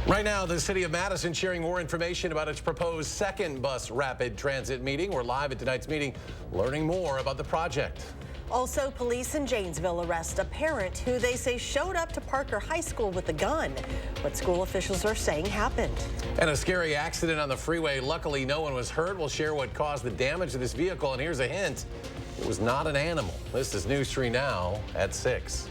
Right now, the city of Madison sharing more information about its proposed second bus rapid transit meeting. We're live at tonight's meeting, learning more about the project. Also, police in Janesville arrest a parent who they say showed up to Parker High School with a gun. What school officials are saying happened. And a scary accident on the freeway. Luckily, no one was hurt. We'll share what caused the damage to this vehicle. And here's a hint. It was not an animal. This is News 3 Now at 6.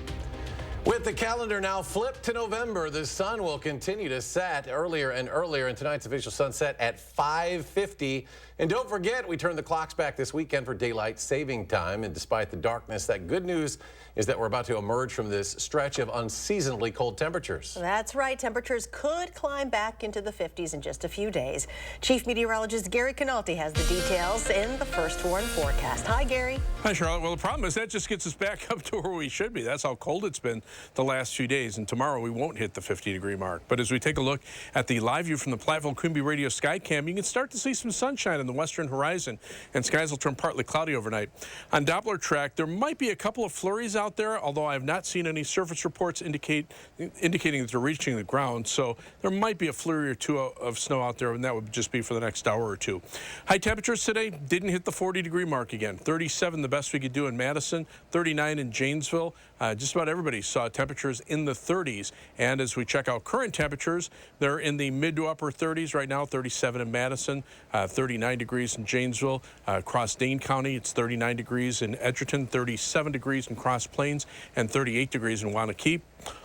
With the calendar now flipped to November, the sun will continue to set earlier and earlier, and tonight's official sunset at 5:50. And don't forget, we turn the clocks back this weekend for daylight saving time. And despite the darkness, that good news is that we're about to emerge from this stretch of unseasonably cold temperatures. That's right. Temperatures could climb back into the 50s in just a few days. Chief Meteorologist Gary Canalti has the details in the First Warn forecast. Hi, Gary. Hi, Charlotte. Well, the problem is that just gets us back up to where we should be. That's how cold it's been the last few days, and tomorrow we won't hit the 50-degree mark. But as we take a look at the live view from the Platteville-Quimby Radio Skycam, you can start to see some sunshine on the western horizon, and skies will turn partly cloudy overnight. On Doppler track, there might be a couple of flurries out there, although I have not seen any surface reports indicating that they're reaching the ground, so there might be a flurry or two of snow out there, and that would just be for the next hour or two. High temperatures today didn't hit the 40-degree mark again. 37 the best we could do in Madison, 39 in Janesville. Just about everybody saw temperatures in the 30s. And as we check out current temperatures, they're in the mid to upper 30s right now. 37 in Madison, 39 degrees in Janesville. Across Dane County, it's 39 degrees in Edgerton, 37 degrees in Cross Plains, and 38 degrees in Wanakee.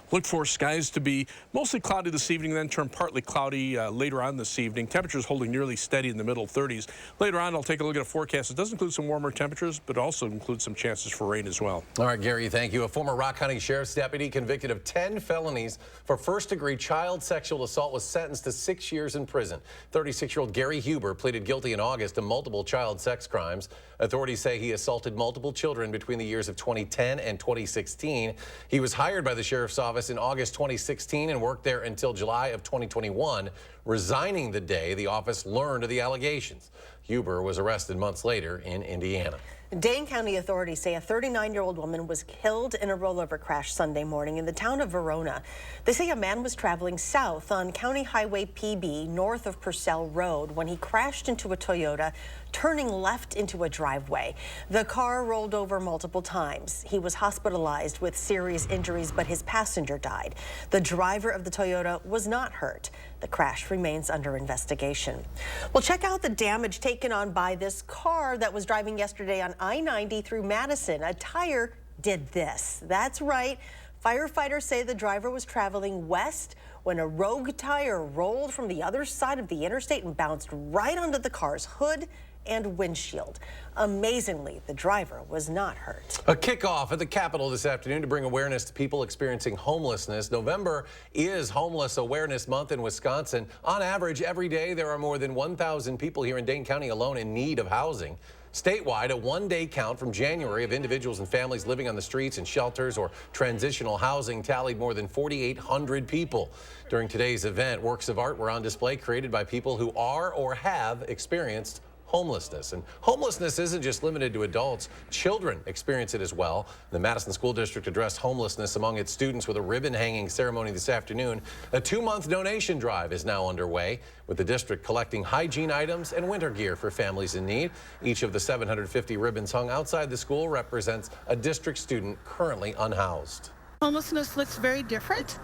Look for skies to be mostly cloudy this evening, then turn partly cloudy later on this evening. Temperatures holding nearly steady in the middle 30s. Later on, I'll take a look at a forecast. It does include some warmer temperatures, but also includes some chances for rain as well. All right, Gary, thank you. A former Rock County Sheriff's deputy convicted of 10 felonies for first-degree child sexual assault was sentenced to 6 years in prison. 36-year-old Gary Huber pleaded guilty in August to multiple child sex crimes. Authorities say he assaulted multiple children between the years of 2010 and 2016. He was hired by the sheriff's office in August 2016 and worked there until July of 2021, resigning the day the office learned of the allegations. Huber was arrested months later in Indiana. Dane County authorities say a 39-year-old woman was killed in a rollover crash Sunday morning in the town of Verona. They say a man was traveling south on County Highway PB north of Purcell Road when he crashed into a Toyota, turning left into a driveway. The car rolled over multiple times. He was hospitalized with serious injuries, but his passenger died. The driver of the Toyota was not hurt. The crash remains under investigation. Well, check out the damage taken on by this car that was driving yesterday on I-90 through Madison. A tire did this. That's right. Firefighters say the driver was traveling west when a rogue tire rolled from the other side of the interstate and bounced right onto the car's hood and windshield. Amazingly, the driver was not hurt. A kickoff at the Capitol this afternoon to bring awareness to people experiencing homelessness. November is Homeless Awareness Month in Wisconsin. On average, every day there are more than 1,000 people here in Dane County alone in need of housing. Statewide, a one-day count from January of individuals and families living on the streets in shelters or transitional housing tallied more than 4,800 people. During today's event, works of art were on display created by people who are or have experienced homelessness. And homelessness isn't just limited to adults. Children experience it as well. The Madison School District addressed homelessness among its students with a ribbon hanging ceremony this afternoon. A 2-month donation drive is now underway, with the district collecting hygiene items and winter gear for families in need. Each of the 750 ribbons hung outside the school represents a district student currently unhoused. Homelessness looks very different.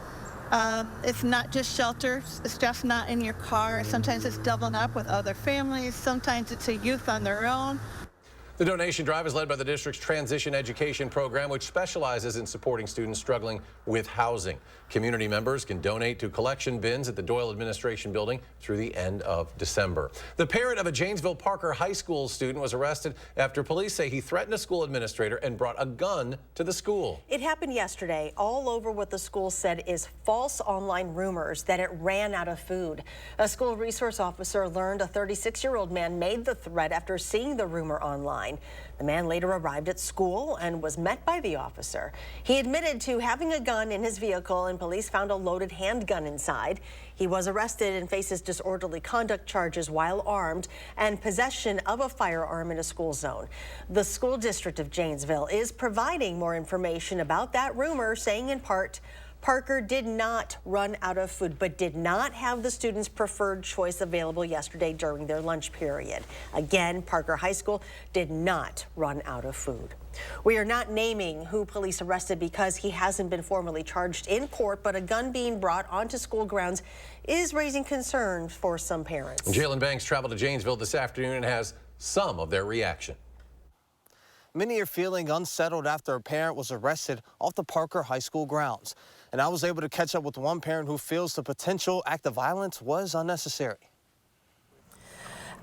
It's not just shelter, it's just not in your car. Sometimes it's doubling up with other families. Sometimes it's a youth on their own. The donation drive is led by the district's Transition Education Program, which specializes in supporting students struggling with housing. Community members can donate to collection bins at the Doyle Administration Building through the end of December. The parent of a Janesville Parker High School student was arrested after police say he threatened a school administrator and brought a gun to the school. It happened yesterday, all over what the school said is false online rumors that it ran out of food. A school resource officer learned a 36-year-old man made the threat after seeing the rumor online. The man later arrived at school and was met by the officer. He admitted to having a gun in his vehicle, and police found a loaded handgun inside. He was arrested and faces disorderly conduct charges while armed and possession of a firearm in a school zone. The school district of Janesville is providing more information about that rumor, saying in part, Parker did not run out of food, but did not have the students' preferred choice available yesterday during their lunch period. Again, Parker High School did not run out of food. We are not naming who police arrested because he hasn't been formally charged in court, but a gun being brought onto school grounds is raising concerns for some parents. Jalen Banks traveled to Janesville this afternoon and has some of their reaction. Many are feeling unsettled after a parent was arrested off the Parker High School grounds. And I was able to catch up with one parent who feels the potential act of violence was unnecessary.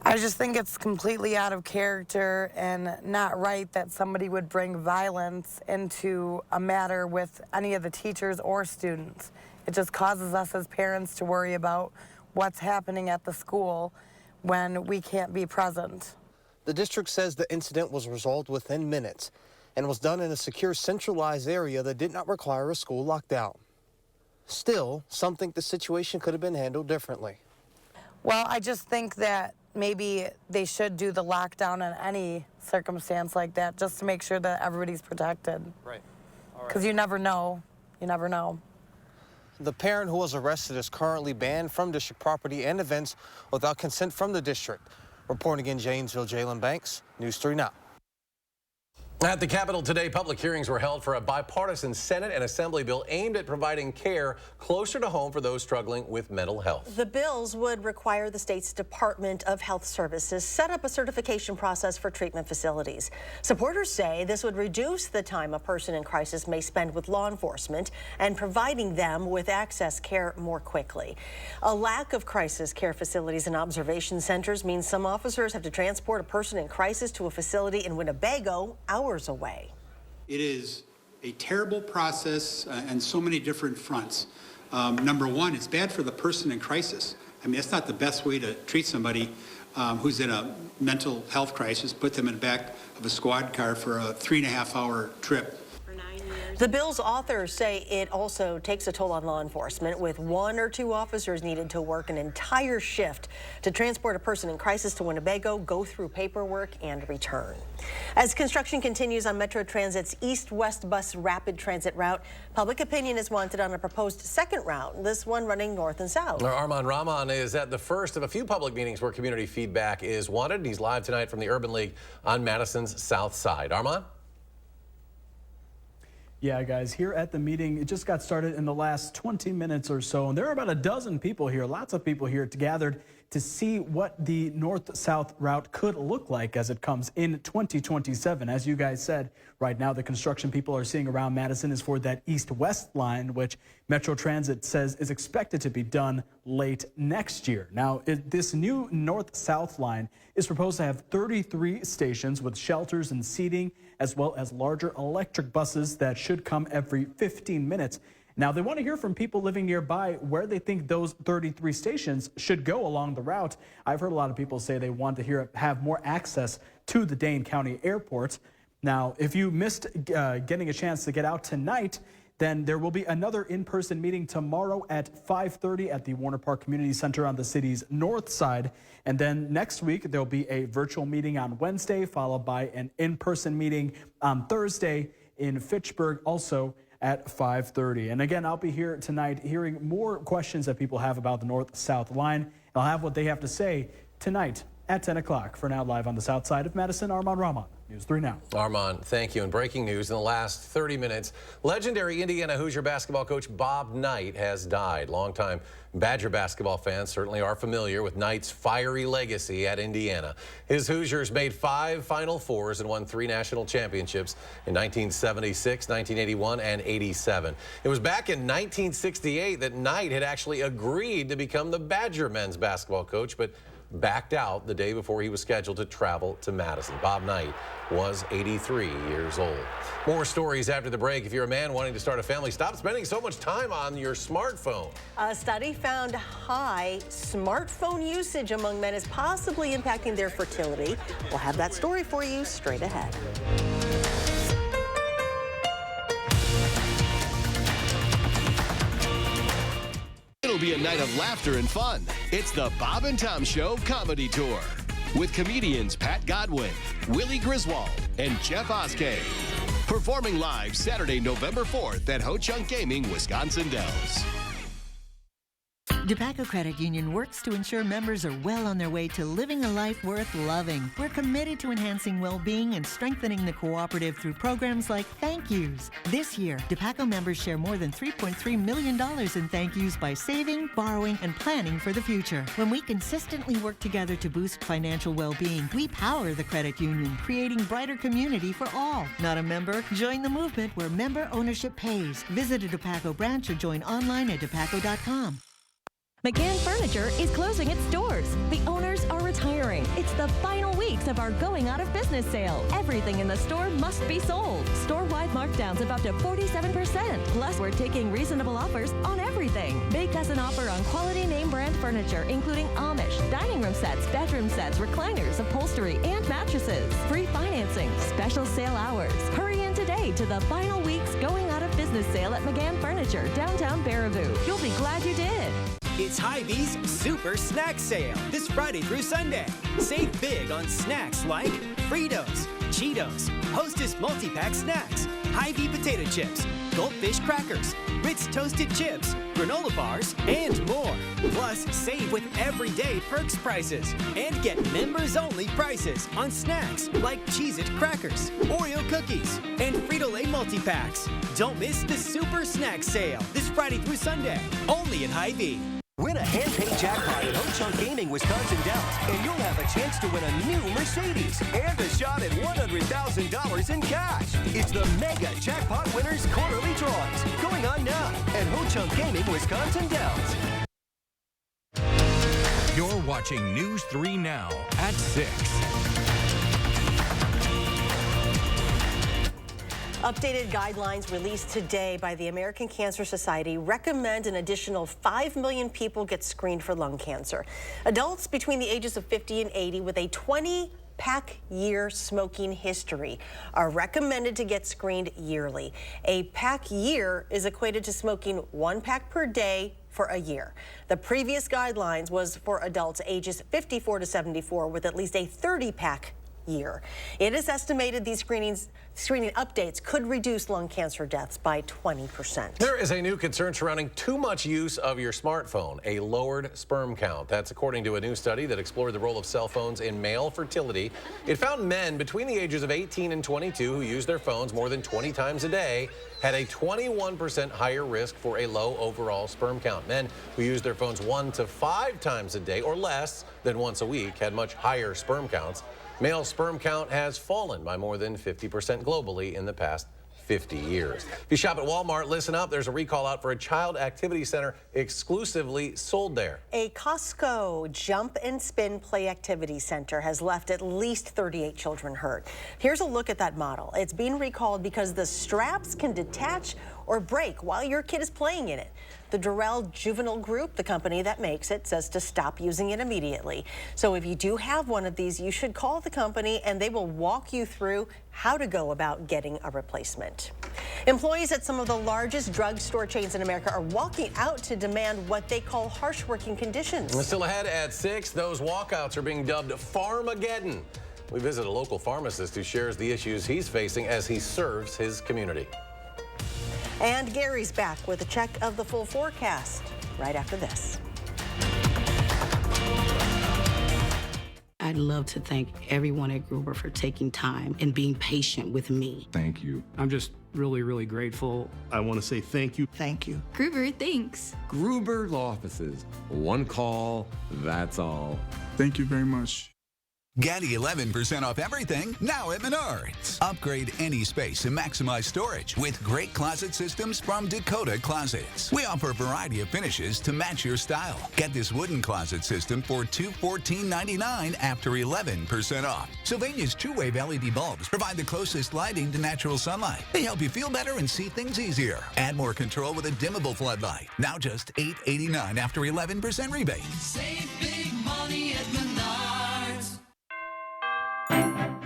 I just think it's completely out of character and not right that somebody would bring violence into a matter with any of the teachers or students. It just causes us as parents to worry about what's happening at the school when we can't be present. The district says the incident was resolved within minutes and was done in a secure, centralized area that did not require a school lockdown. Still, some think the situation could have been handled differently. Well, I just think that maybe they should do the lockdown in any circumstance like that, just to make sure that everybody's protected. Right. Because you never know. You never know. The parent who was arrested is currently banned from district property and events without consent from the district. Reporting in Janesville, Jalen Banks, News 3 Now. At the Capitol today, public hearings were held for a bipartisan Senate and Assembly bill aimed at providing care closer to home for those struggling with mental health. The bills would require the state's Department of Health Services set up a certification process for treatment facilities. Supporters say this would reduce the time a person in crisis may spend with law enforcement and providing them with access care more quickly. A lack of crisis care facilities and observation centers means some officers have to transport a person in crisis to a facility in Winnebago hours away. It is a terrible process on so many different fronts. Number one, it's bad for the person in crisis. I mean, it's not the best way to treat somebody who's in a mental health crisis, put them in the back of a squad car for a 3.5-hour trip. The bill's authors say it also takes a toll on law enforcement, with 1 or 2 officers needed to work an entire shift to transport a person in crisis to Winnebago, go through paperwork, and return. As construction continues on Metro Transit's east-west bus rapid transit route, public opinion is wanted on a proposed second route, this one running north and south. Armand Rahman is at the first of a few public meetings where community feedback is wanted. He's live tonight from the Urban League on Madison's south side. Armand? Yeah, guys, here at the meeting, it just got started in the last 20 minutes or so, and there are about a dozen people here, lots of people here gathered to see what the north-south route could look like as it comes in 2027. As you guys said, right now the construction people are seeing around Madison is for that east-west line, which Metro Transit says is expected to be done late next year. Now, this new north-south line is proposed to have 33 stations with shelters and seating, as well as larger electric buses that should come every 15 minutes. Now, they want to hear from people living nearby where they think those 33 stations should go along the route. I've heard a lot of people say they want to have more access to the Dane County airport. Now, if you missed getting a chance to get out tonight, then there will be another in-person meeting tomorrow at 5:30 at the Warner Park Community Center on the city's north side. And then next week, there'll be a virtual meeting on Wednesday, followed by an in-person meeting on Thursday in Fitchburg, also at 5:30. And again, I'll be here tonight hearing more questions that people have about the north-south line. And I'll have what they have to say tonight at 10 o'clock. For now, live on the south side of Madison, Armand Rahman, News 3 Now. Armand, thank you. And breaking news in the last 30 minutes, legendary Indiana Hoosier basketball coach Bob Knight has died. Longtime Badger basketball fans certainly are familiar with Knight's fiery legacy at Indiana. His Hoosiers made 5 Final Fours and won 3 national championships in 1976, 1981, and 87. It was back in 1968 that Knight had actually agreed to become the Badger men's basketball coach, but backed out the day before he was scheduled to travel to Madison. Bob Knight was 83 years old. More stories after the break. If you're a man wanting to start a family, stop spending so much time on your smartphone. A study found high smartphone usage among men is possibly impacting their fertility. We'll have that story for you straight ahead. It'll be a night of laughter and fun. It's the Bob and Tom Show Comedy Tour with comedians Pat Godwin, Willie Griswold, and Jeff Oskey. Performing live Saturday, November 4th at Ho Chunk Gaming, Wisconsin Dells. DePaco Credit Union works to ensure members are well on their way to living a life worth loving. We're committed to enhancing well-being and strengthening the cooperative through programs like thank yous. This year, DePaco members share more than $3.3 million in thank yous by saving, borrowing, and planning for the future. When we consistently work together to boost financial well-being, we power the credit union, creating brighter community for all. Not a member? Join the movement where member ownership pays. Visit a DePaco branch or join online at depaco.com. McGann Furniture is closing its doors. The owners are retiring. It's the final weeks of our going out of business sale. Everything in the store must be sold. Store-wide markdowns of up to 47%. Plus, we're taking reasonable offers on everything. Make us an offer on quality name brand furniture, including Amish, dining room sets, bedroom sets, recliners, upholstery, and mattresses. Free financing, special sale hours. Hurry in today to the final weeks going out of business sale at McGann Furniture, downtown Baraboo. You'll be glad you did. It's Hy-Vee's Super Snack Sale this Friday through Sunday. Save big on snacks like Fritos, Cheetos, Hostess multi-pack snacks, Hy-Vee potato chips, Goldfish crackers, Ritz toasted chips, granola bars, and more. Plus, save with everyday perks prices and get members-only prices on snacks like Cheez-It crackers, Oreo cookies, and Frito-Lay multi-packs. Don't miss the Super Snack Sale this Friday through Sunday, only at Hy-Vee. Win a hand-paid jackpot at Ho Chunk Gaming, Wisconsin Dells, and you'll have a chance to win a new Mercedes and a shot at $100,000 in cash. It's the Mega Jackpot Winners Quarterly Drawings going on now at Ho Chunk Gaming, Wisconsin Dells. You're watching News 3 Now at 6. Updated guidelines released today by the American Cancer Society recommend an additional 5 million people get screened for lung cancer. Adults between the ages of 50 and 80 with a 20-pack-year smoking history are recommended to get screened yearly. A pack year is equated to smoking 1 pack per day for a year. The previous guidelines was for adults ages 54 to 74 with at least a 30-pack year. It is estimated these screening updates could reduce lung cancer deaths by 20%. There is a new concern surrounding too much use of your smartphone, a lowered sperm count. That's according to a new study that explored the role of cell phones in male fertility. It found men between the ages of 18 and 22 who use their phones more than 20 times a day had a 21% higher risk for a low overall sperm count. Men who use their phones 1 to 5 times a day or less than once a week had much higher sperm counts. Male sperm count has fallen by more than 50% globally in the past 50 years. If you shop at Walmart, listen up. There's a recall out for a child activity center exclusively sold there. A Costco jump and spin play activity center has left at least 38 children hurt. Here's a look at that model. It's being recalled because the straps can detach or break while your kid is playing in it. The Durrell Juvenile Group, the company that makes it, says to stop using it immediately. So if you do have one of these, you should call the company and they will walk you through how to go about getting a replacement. Employees at some of the largest drugstore chains in America are walking out to demand what they call harsh working conditions. And still ahead at 6, those walkouts are being dubbed Farmageddon. We visit a local pharmacist who shares the issues he's facing as he serves his community. And Gary's back with a check of the full forecast right after this. I'd love to thank everyone at Gruber for taking time and being patient with me. Thank you. I'm just really, really grateful. I want to say thank you. Thank you. Gruber, thanks. Gruber Law Offices. One call, that's all. Thank you very much. Get 11% off everything now at Menards. Upgrade any space and maximize storage with great closet systems from Dakota Closets. We offer a variety of finishes to match your style. Get this wooden closet system for $214.99 after 11% off. Sylvania's two-wave LED bulbs provide the closest lighting to natural sunlight. They help you feel better and see things easier. Add more control with a dimmable floodlight. Now just $889 after 11% rebate. Save big money at Menards.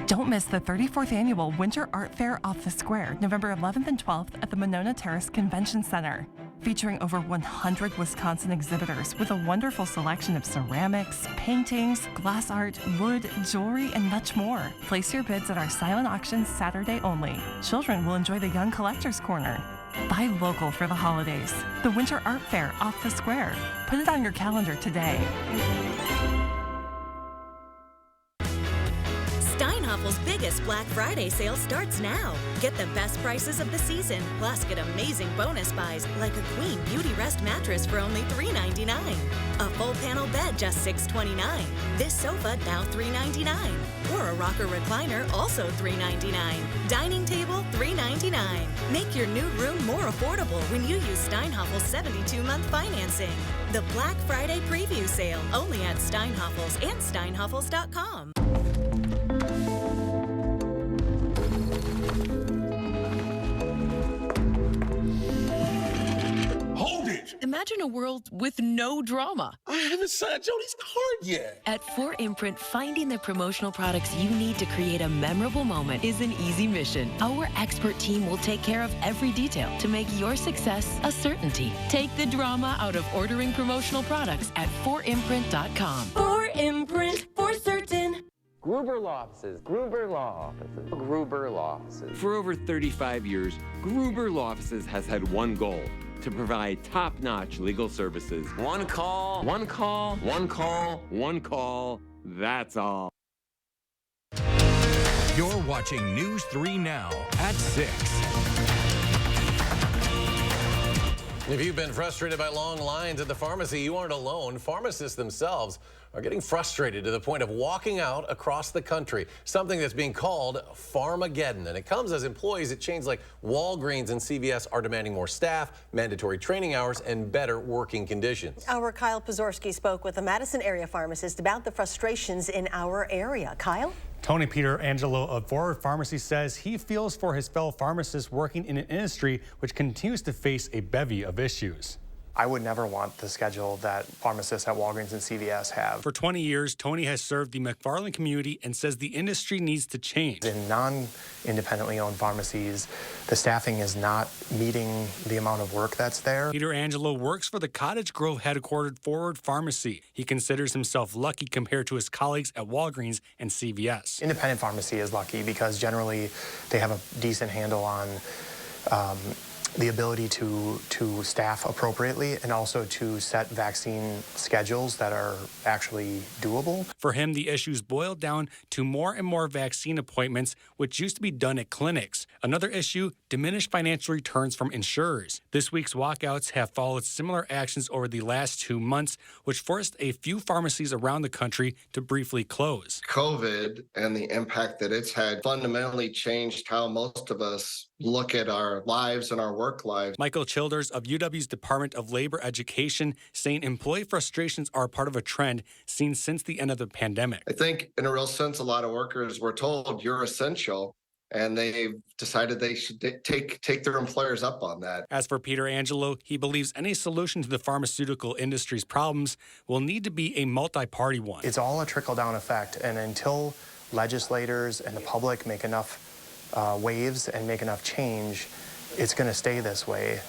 Don't miss the 34th Annual Winter Art Fair off the Square, November 11th and 12th at the Monona Terrace Convention Center. featuring over 100 Wisconsin exhibitors with a wonderful selection of ceramics, paintings, glass art, wood, jewelry, and much more. Place your bids at our silent auctions Saturday only. Children will enjoy the Young Collectors Corner. Buy local for the holidays. The Winter Art Fair off the square. Put it on your calendar today. Steinhoffel's biggest Black Friday sale starts now. Get the best prices of the season, plus get amazing bonus buys like a Queen Beauty Rest mattress for only $3.99. A full panel bed just $6.29. This sofa now $3.99. Or a rocker recliner also $3.99. Dining table $3.99. Make your new room more affordable when you use Steinhoffel's 72-month financing. The Black Friday preview sale only at Steinhoffel's and steinhoffels.com. Imagine a world with no drama. I haven't signed Jody's card yet. At 4imprint, finding the promotional products you need to create a memorable moment is an easy mission. Our expert team will take care of every detail to make your success a certainty. Take the drama out of ordering promotional products at 4imprint.com. 4imprint, for certain. Gruber Law Offices, Gruber Law Offices, Gruber Law Offices. For over 35 years, Gruber Law Offices has had one goal: to provide top-notch legal services. One call, one call, one call, one call, that's all. You're watching News 3 Now at 6. If you've been frustrated by long lines at the pharmacy, you aren't alone. Pharmacists themselves are getting frustrated to the point of walking out across the country, something that's being called Pharmageddon. And it comes as employees at chains like Walgreens and CVS are demanding more staff, mandatory training hours, and better working conditions. Our Kyle Pozorski spoke with a Madison area pharmacist about the frustrations in our area. Kyle? Tony Peter Angelo of Forward Pharmacy says he feels for his fellow pharmacists working in an industry which continues to face a bevy of issues. I would never want the schedule that pharmacists at Walgreens and CVS have. For 20 years, Tony has served the McFarland community and says the industry needs to change. In non-independently owned pharmacies, the staffing is not meeting the amount of work that's there. Peter Angelo works for the Cottage Grove headquartered Forward Pharmacy. He considers himself lucky compared to his colleagues at Walgreens and CVS. Independent pharmacy is lucky because generally they have a decent handle on the ability to staff appropriately and also to set vaccine schedules that are actually doable. For him, the issues boiled down to more and more vaccine appointments, which used to be done at clinics. Another issue, diminished financial returns from insurers. This week's walkouts have followed similar actions over the last 2 months, which forced a few pharmacies around the country to briefly close. COVID and the impact that it's had fundamentally changed how most of us look at our lives and our work lives. Michael Childers of UW's Department of Labor Education saying employee frustrations are part of a trend seen since the end of the pandemic. I think in a real sense, a lot of workers were told you're essential, and they've decided they should take their employers up on that. As for Peter Angelo, he believes any solution to the pharmaceutical industry's problems will need to be a multi-party one. It's all a trickle-down effect, and until legislators and the public make enough waves and make enough change, it's going to stay this way.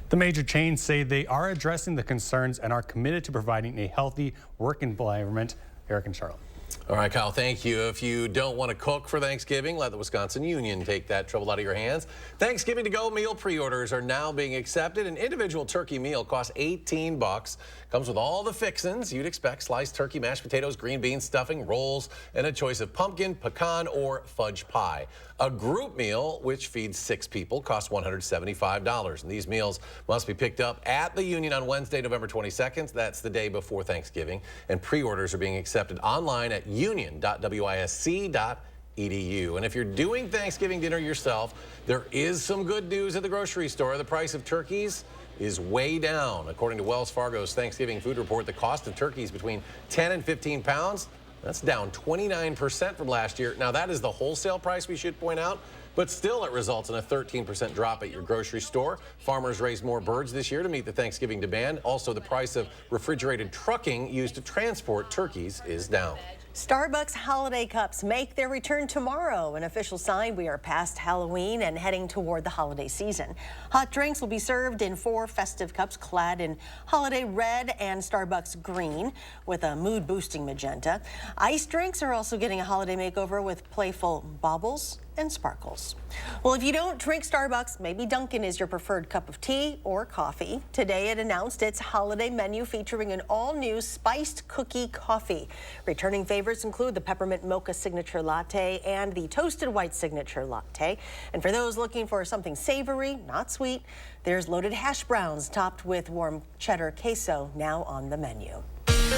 The major chains say they are addressing the concerns and are committed to providing a healthy work environment. Eric and Charlotte. All right, Kyle, thank you. If you don't want to cook for Thanksgiving, let the Wisconsin Union take that trouble out of your hands. Thanksgiving to-go meal pre-orders are now being accepted. An individual turkey meal costs $18. Comes with all the fixins you'd expect: sliced turkey, mashed potatoes, green beans, stuffing, rolls, and a choice of pumpkin, pecan, or fudge pie. A group meal, which feeds 6 people, costs $175. And these meals must be picked up at the Union on Wednesday, November 22nd. That's the day before Thanksgiving. And pre-orders are being accepted online at union.wisc.edu. And if you're doing Thanksgiving dinner yourself, there is some good news at the grocery store. The price of turkeys is way down. According to Wells Fargo's Thanksgiving food report, the cost of turkeys between 10 and 15 pounds, that's down 29% from last year. Now, that is the wholesale price, we should point out, but still it results in a 13% drop at your grocery store. Farmers raised more birds this year to meet the Thanksgiving demand. Also, the price of refrigerated trucking used to transport turkeys is down. Starbucks holiday cups make their return tomorrow, an official sign we are past Halloween and heading toward the holiday season. Hot drinks will be served in 4 festive cups clad in holiday red and Starbucks green with a mood-boosting magenta. Iced drinks are also getting a holiday makeover with playful baubles and sparkles. Well, if you don't drink Starbucks, maybe Dunkin' is your preferred cup of tea or coffee. Today it announced its holiday menu featuring an all-new spiced cookie coffee. Returning favorites include the peppermint mocha signature latte and the toasted white signature latte. And for those looking for something savory, not sweet, there's loaded hash browns topped with warm cheddar queso now on the menu.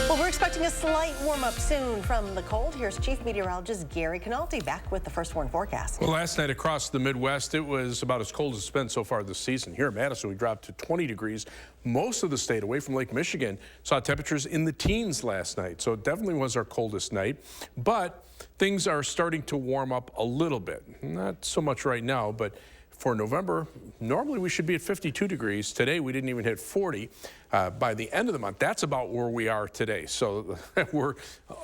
Well, we're expecting a slight warm-up soon from the cold. Here's Chief Meteorologist Gary Canalti back with the first warn forecast. Well, last night across the Midwest, it was about as cold as it's been so far this season. Here in Madison, we dropped to 20 degrees. Most of the state away from Lake Michigan saw temperatures in the teens last night. So it definitely was our coldest night. But things are starting to warm up a little bit. Not so much right now, but for November, normally we should be at 52 degrees. Today, we didn't even hit 40. By the end of the month, that's about where we are today. So we're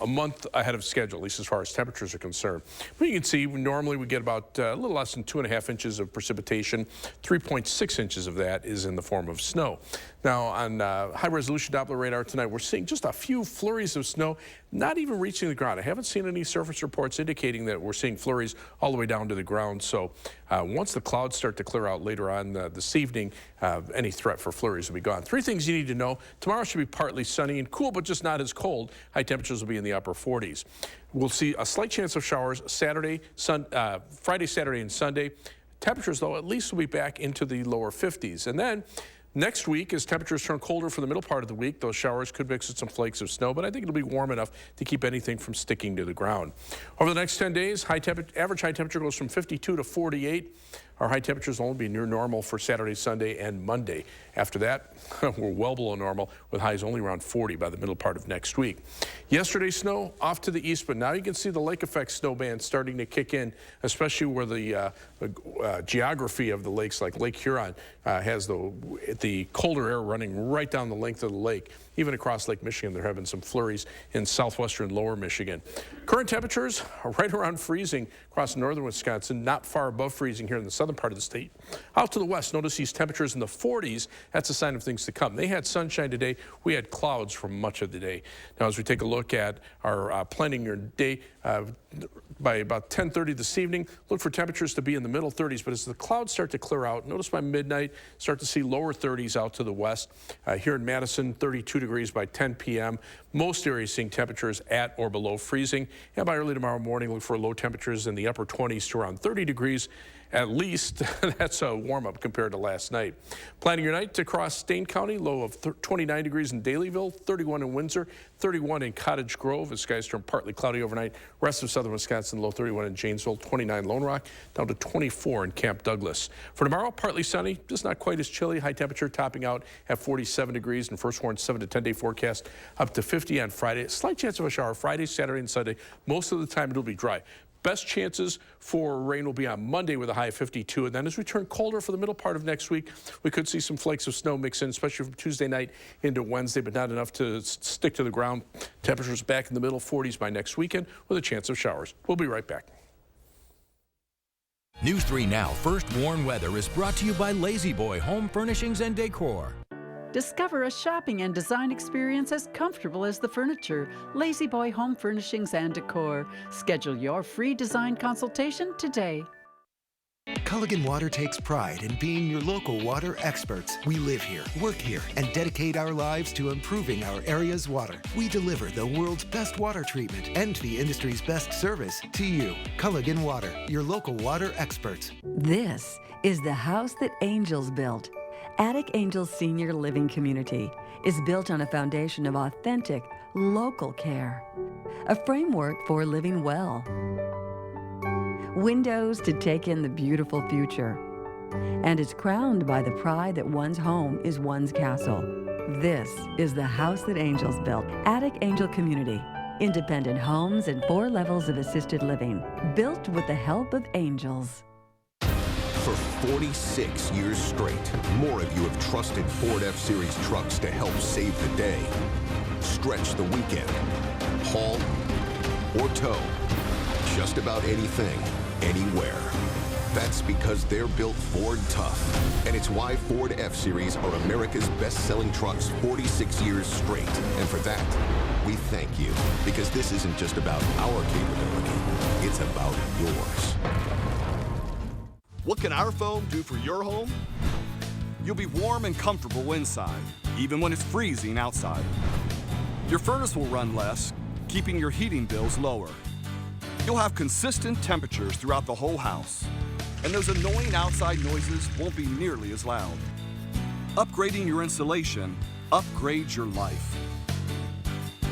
a month ahead of schedule, at least as far as temperatures are concerned. But you can see normally we get about a little less than 2.5 inches of precipitation. 3.6 inches of that is in the form of snow. Now on high-resolution Doppler radar tonight, we're seeing just a few flurries of snow, not even reaching the ground. I haven't seen any surface reports indicating that we're seeing flurries all the way down to the ground. So once the clouds start to clear out later on this evening, any threat for flurries will be gone. 3 things you need to know. Tomorrow should be partly sunny and cool, but just not as cold. High temperatures will be in the upper 40s. We'll see a slight chance of showers Friday, Saturday, and Sunday. Temperatures, though, at least will be back into the lower 50s. And then next week, as temperatures turn colder for the middle part of the week, those showers could mix with some flakes of snow, but I think it'll be warm enough to keep anything from sticking to the ground. Over the next 10 days, average high temperature goes from 52 to 48. Our high temperatures will only be near normal for Saturday, Sunday, and Monday. After that, we're well below normal with highs only around 40 by the middle part of next week. Yesterday's snow off to the east, but now you can see the lake effect snow band starting to kick in, especially where the geography of the lakes like Lake Huron has the colder air running right down the length of the lake. Even across Lake Michigan, there have been some flurries in southwestern lower Michigan. Current temperatures are right around freezing across northern Wisconsin, not far above freezing here in the southern part of the state. Out to the west, notice these temperatures in the 40s. That's a sign of things to come. They had sunshine today. We had clouds for much of the day. Now, as we take a look at our planning your day, by about 10:30 this evening, look for temperatures to be in the middle 30s, but as the clouds start to clear out, notice by midnight, start to see lower 30s out to the west. Here in Madison, 32 degrees by 10 p.m. Most areas seeing temperatures at or below freezing. And by early tomorrow morning, look for low temperatures in the upper 20s to around 30 degrees. At least that's a warm-up compared to last night. Planning your night across Dane County, low of 29 degrees in Dalyville, 31 in Windsor, 31 in Cottage Grove as skies turn partly cloudy overnight. Rest of southern Wisconsin, low 31 in Janesville, 29 Lone Rock, down to 24 in Camp Douglas. For tomorrow, partly sunny, just not quite as chilly. High temperature topping out at 47 degrees and first warn 7 to 10 day forecast up to 50 on Friday. Slight chance of a shower Friday, Saturday, and Sunday. Most of the time it'll be dry. Best chances for rain will be on Monday with a high of 52. And then as we turn colder for the middle part of next week, we could see some flakes of snow mix in, especially from Tuesday night into Wednesday, but not enough to stick to the ground. Temperatures back in the middle 40s by next weekend with a chance of showers. We'll be right back. News 3 Now First Warn Weather is brought to you by Lazy Boy Home Furnishings and Decor. Discover a shopping and design experience as comfortable as the furniture. Lazy Boy Home Furnishings and Decor. Schedule your free design consultation today. Culligan Water takes pride in being your local water experts. We live here, work here, and dedicate our lives to improving our area's water. We deliver the world's best water treatment and the industry's best service to you. Culligan Water, your local water experts. This is the house that angels built. Attic Angels Senior Living Community is built on a foundation of authentic, local care, a framework for living well, windows to take in the beautiful future, and is crowned by the pride that one's home is one's castle. This is the house that angels built. Attic Angel Community. Independent homes and 4 levels of assisted living, built with the help of angels. For 46 years straight, more of you have trusted Ford F-Series trucks to help save the day, stretch the weekend, haul or tow. Just about anything, anywhere. That's because they're built Ford tough. And it's why Ford F-Series are America's best-selling trucks 46 years straight. And for that, we thank you. Because this isn't just about our capability, it's about yours. What can our foam do for your home? You'll be warm and comfortable inside, even when it's freezing outside. Your furnace will run less, keeping your heating bills lower. You'll have consistent temperatures throughout the whole house, and those annoying outside noises won't be nearly as loud. Upgrading your insulation upgrades your life.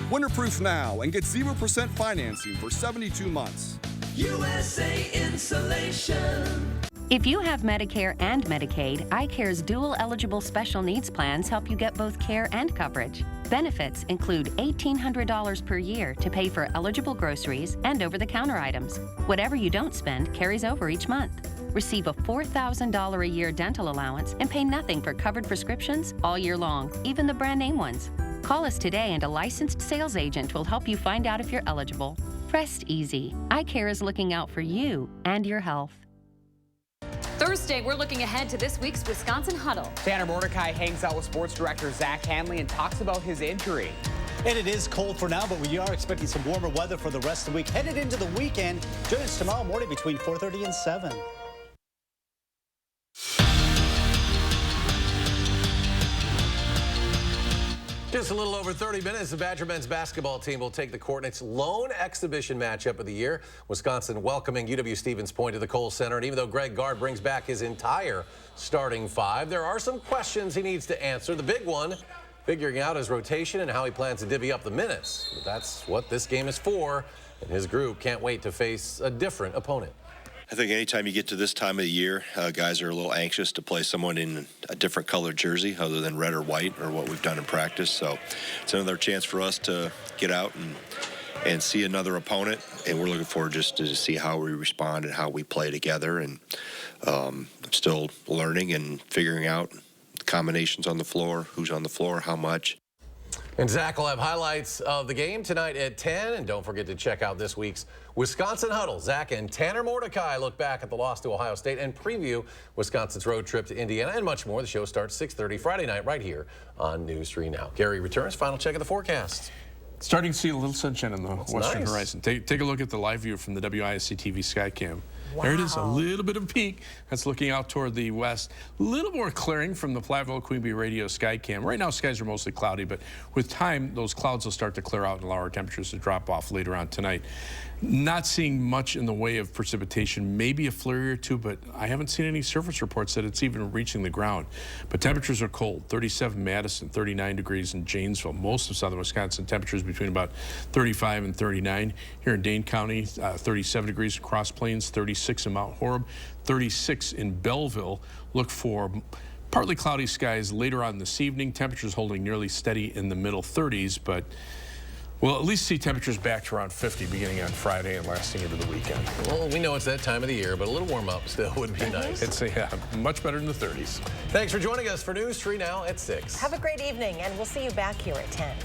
Winterproof now and get 0% financing for 72 months. USA Insulation. If you have Medicare and Medicaid, iCare's dual eligible special needs plans help you get both care and coverage. Benefits include $1,800 per year to pay for eligible groceries and over-the-counter items. Whatever you don't spend carries over each month. Receive a $4,000 a year dental allowance and pay nothing for covered prescriptions all year long, even the brand name ones. Call us today and a licensed sales agent will help you find out if you're eligible. Rest easy. iCare is looking out for you and your health. Thursday, we're looking ahead to this week's Wisconsin Huddle. Tanner Mordecai hangs out with sports director Zach Hanley and talks about his injury. And it is cold for now, but we are expecting some warmer weather for the rest of the week. Headed into the weekend, join us tomorrow morning between 4:30 and 7. Just a little over 30 minutes, the Badger men's basketball team will take the court in its lone exhibition matchup of the year. Wisconsin welcoming UW-Stevens Point to the Kohl Center. And even though Greg Gard brings back his entire starting five, there are some questions he needs to answer. The big one, figuring out his rotation and how he plans to divvy up the minutes. But that's what this game is for, and his group can't wait to face a different opponent. I think anytime you get to this time of the year, guys are a little anxious to play someone in a different colored jersey other than red or white or what we've done in practice. So it's another chance for us to get out and see another opponent. And we're looking forward just to see how we respond and how we play together. And I'm still learning and figuring out the combinations on the floor, who's on the floor, how much. And Zach will have highlights of the game tonight at 10. And don't forget to check out this week's Wisconsin Huddle. Zach and Tanner Mordecai look back at the loss to Ohio State and preview Wisconsin's road trip to Indiana and much more. The show starts 6:30 Friday night right here on News 3 Now. Gary returns. Final check of the forecast. Starting to see a little sunshine on the western nice. horizon. Take a look at the live view from the WISC-TV Skycam. Wow. There it is, a little bit of a peak. That's looking out toward the west. A little more clearing from the Platteville Queen Bee Radio Skycam. Right now, skies are mostly cloudy, but with time, those clouds will start to clear out and allow our temperatures to drop off later on tonight. Not seeing much in the way of precipitation, maybe a flurry or two, but I haven't seen any surface reports that it's even reaching the ground. But temperatures are cold, 37 Madison, 39 degrees in Janesville. Most of southern Wisconsin temperatures between about 35 and 39. Here in Dane County, 37 degrees in Cross Plains, 36 in Mount Horeb, 36 in Belleville. Look for partly cloudy skies later on this evening. Temperatures holding nearly steady in the middle 30s, but we'll at least see temperatures back to around 50 beginning on Friday and lasting into the weekend. Well, we know it's that time of the year, but a little warm up still would be nice. It's much better in the 30s. Thanks for joining us for News 3 Now at 6. Have a great evening, and we'll see you back here at 10.